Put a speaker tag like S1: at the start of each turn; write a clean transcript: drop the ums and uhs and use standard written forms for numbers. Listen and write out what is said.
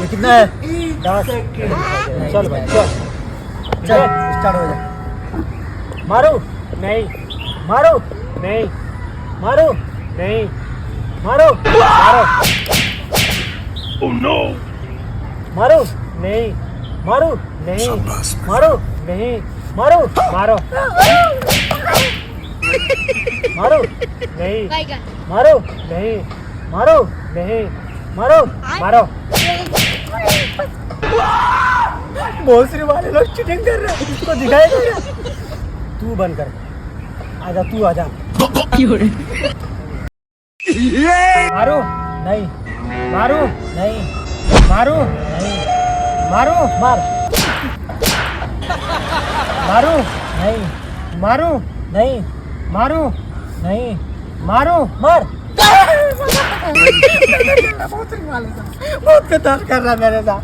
S1: ये कितना है? 10। चल भाई चल चल स्टार्ट हो जा। मारो नहीं, मारो नहीं, मारो नहीं, मारो मारो। Oh no. मारो नहीं, मारो नहीं, मारो नहीं, मारो मारो मारो नहीं, मारो नहीं, मारो नहीं, मारो मारो। भोसरी वाले लोग चीटिंग कर रहे हैं, इसको दिखाएगा क्या? तू बंद कर, आजा तू आजा। मारो नहीं, मारो नहीं, मारो नहीं, मारो मार, मारो नहीं, मारो नहीं, मारो नहीं, मारो मार। बहुत खतरनाक कर रहा है मेरे साथ।